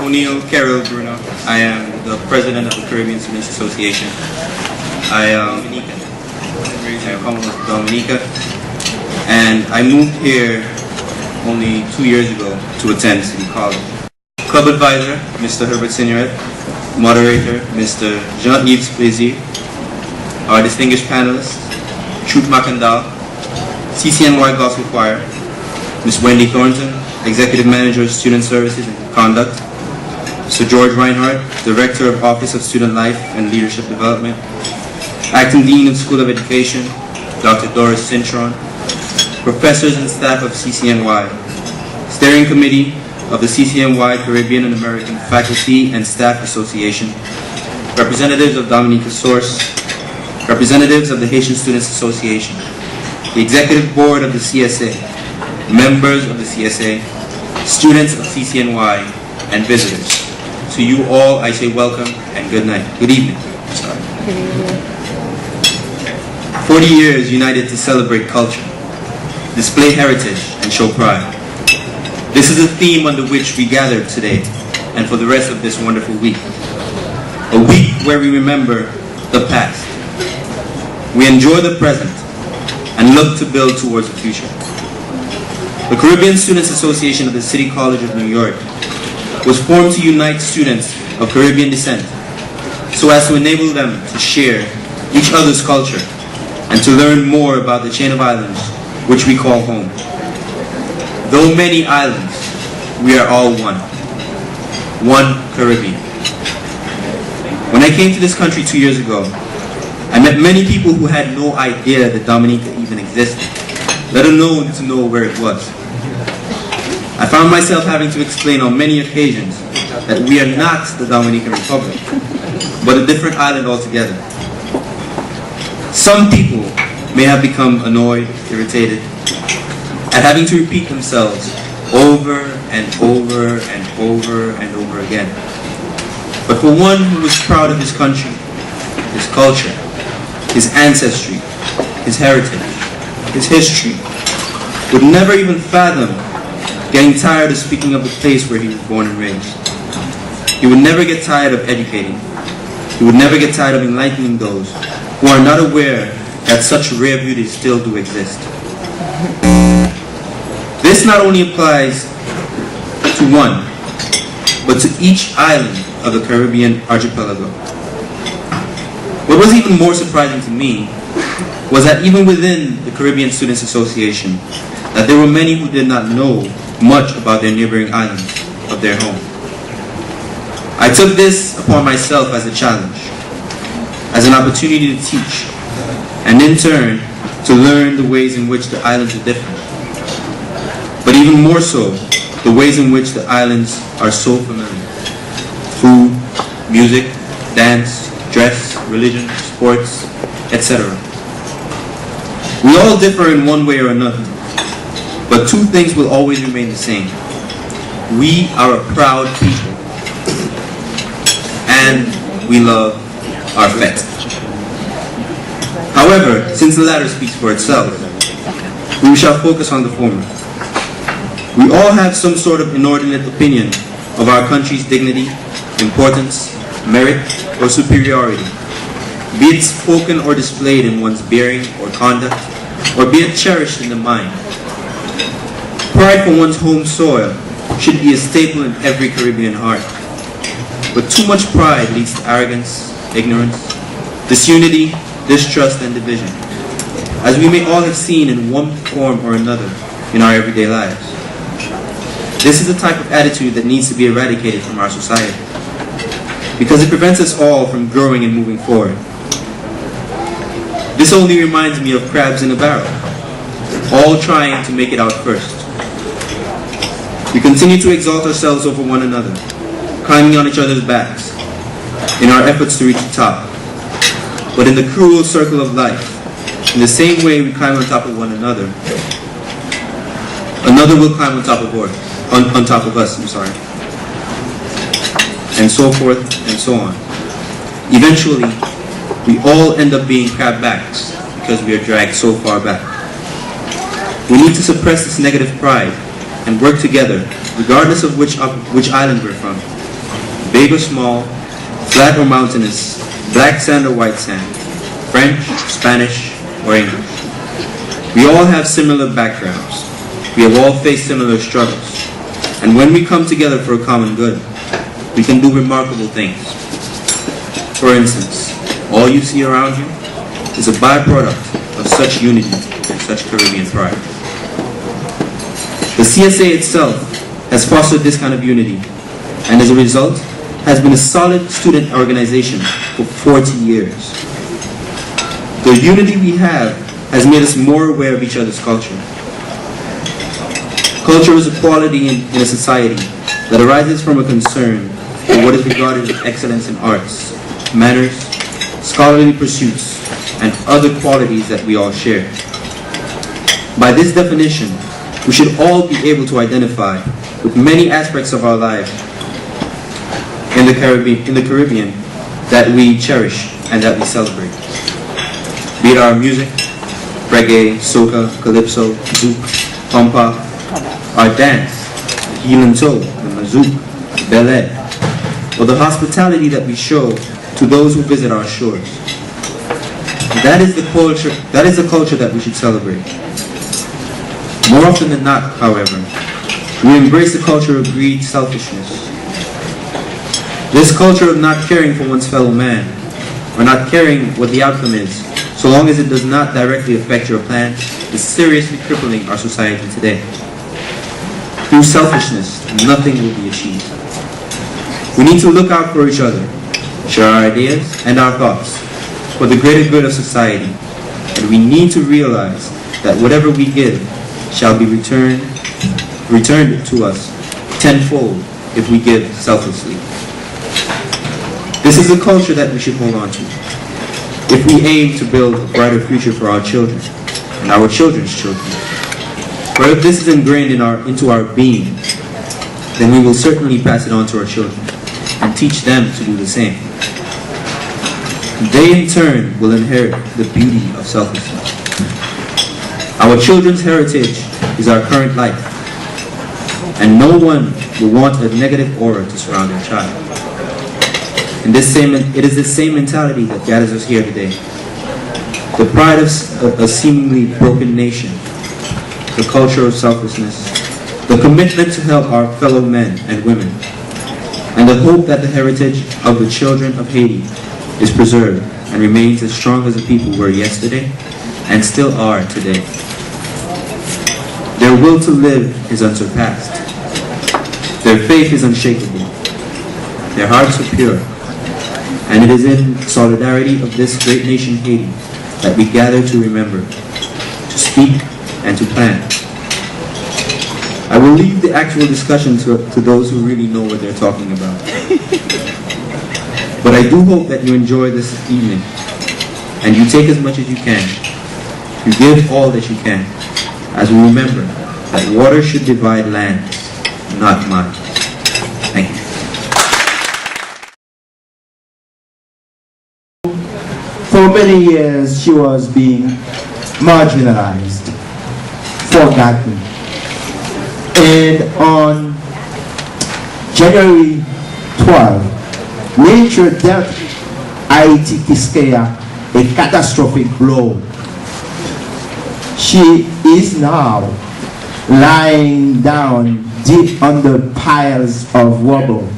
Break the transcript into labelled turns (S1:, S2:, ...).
S1: O'Neill Carroll Bruno. I am the president of the Caribbean Students Association. I am Commonwealth of Dominica, and I moved here only 2 years ago to attend City College. Club advisor, Mr. Herbert Signoret. Moderator, Mr. Jean-Yves Plaisir. Our distinguished panelists, Truth Macandal, CCNY Gospel Choir, Ms. Wendy Thornton, Executive Manager of Student Services and Conduct, Mr. George Reinhardt, Director of Office of Student Life and Leadership Development, Acting Dean of School of Education, Dr. Doris Cintron, professors and staff of CCNY, Steering Committee of the CCNY Caribbean and American Faculty and Staff Association, representatives of Dominica Source, representatives of the Haitian Students Association, the Executive Board of the CSA, members of the CSA, students of CCNY, and visitors. To you all, I say welcome and good night. Good evening. Sorry. 40 years united to celebrate culture, display heritage, and show pride. This is a theme under which we gathered today and for the rest of this wonderful week. A week where we remember the past. We enjoy the present and look to build towards the future. The Caribbean Students Association of the City College of New York was formed to unite students of Caribbean descent so as to enable them to share each other's culture and to learn more about the chain of islands which we call home. Though many islands, we are all one. One Caribbean. When I came to this country 2 years ago, I met many people who had no idea that Dominica even existed, let alone to know where it was. I found myself having to explain on many occasions that we are not the Dominican Republic, but a different island altogether. Some people may have become annoyed, irritated, at having to repeat themselves over and over and over and over again. But for one who was proud of his country, his culture, his ancestry, his heritage, his history, would never even fathom getting tired of speaking of the place where he was born and raised. He would never get tired of educating. He would never get tired of enlightening those who are not aware that such rare beauties still do exist. This not only applies to one, but to each island of the Caribbean archipelago. What was even more surprising to me was that even within the Caribbean Students Association, that there were many who did not know much about their neighboring islands of their home. I took this upon myself as a challenge, as an opportunity to teach, and in turn, to learn the ways in which the islands are different. But even more so, the ways in which the islands are so familiar. Food, music, dance, dress, religion, sports, etc. We all differ in one way or another, but two things will always remain the same. We are a proud people, and we love our fete. However, since the latter speaks for itself, we shall focus on the former. We all have some sort of inordinate opinion of our country's dignity, importance, merit, or superiority, be it spoken or displayed in one's bearing or conduct, or be it cherished in the mind. Pride for one's home soil should be a staple in every Caribbean heart. But too much pride leads to arrogance, ignorance, disunity, distrust, and division, as we may all have seen in one form or another in our everyday lives. This is the type of attitude that needs to be eradicated from our society, because it prevents us all from growing and moving forward. This only reminds me of crabs in a barrel, all trying to make it out first. We continue to exalt ourselves over one another, climbing on each other's backs in our efforts to reach the top. But in the cruel circle of life, in the same way we climb on top of one another, another will climb on top of us, and so forth and so on. Eventually, we all end up being crab backs because we are dragged so far back. We need to suppress this negative pride and work together, regardless of which island we're from, big or small, flat or mountainous, black sand or white sand, French, Spanish, or English. We all have similar backgrounds. We have all faced similar struggles. And when we come together for a common good, we can do remarkable things. For instance, all you see around you is a byproduct of such unity and such Caribbean pride. The CSA itself has fostered this kind of unity, and as a result, has been a solid student organization for 40 years. The unity we have has made us more aware of each other's culture. Culture is a quality in a society that arises from a concern for what is regarded as excellence in arts, manners, scholarly pursuits, and other qualities that we all share. By this definition, we should all be able to identify with many aspects of our life in the Caribbean that we cherish and that we celebrate. Be it our music, reggae, soca, calypso, zouk, pampa, our dance, the heel and toe, the mazouk, ballet, or the hospitality that we show to those who visit our shores. That is the culture that we should celebrate. More often than not, however, we embrace the culture of greed, selfishness. This culture of not caring for one's fellow man, or not caring what the outcome is, so long as it does not directly affect your plan, is seriously crippling our society today. Through selfishness, nothing will be achieved. We need to look out for each other, share our ideas and our thoughts for the greater good of society, and we need to realize that whatever we give shall be returned to us tenfold if we give selflessly. This is a culture that we should hold on to if we aim to build a brighter future for our children and our children's children. For if this is ingrained into our being, then we will certainly pass it on to our children and teach them to do the same. They in turn will inherit the beauty of selflessness. Our children's heritage is our current life, and no one will want a negative aura to surround their child. And it is this same mentality that gathers us here today. The pride of a seemingly broken nation, the culture of selflessness, the commitment to help our fellow men and women, and the hope that the heritage of the children of Haiti is preserved and remains as strong as the people were yesterday and still are today. Their will to live is unsurpassed. Their faith is unshakable. Their hearts are pure. And it is in solidarity of this great nation Haiti that we gather to remember, to speak, and to plan. I will leave the actual discussion to those who really know what they're talking about. But I do hope that you enjoy this evening, and you take as much as you can. You give all that you can, as we remember that water should divide lands, not minds. Thank you.
S2: For many years, she was being marginalized, forgotten. And on January 12, nature dealt Haiti Quisqueya a catastrophic blow. She is now lying down deep under piles of rubble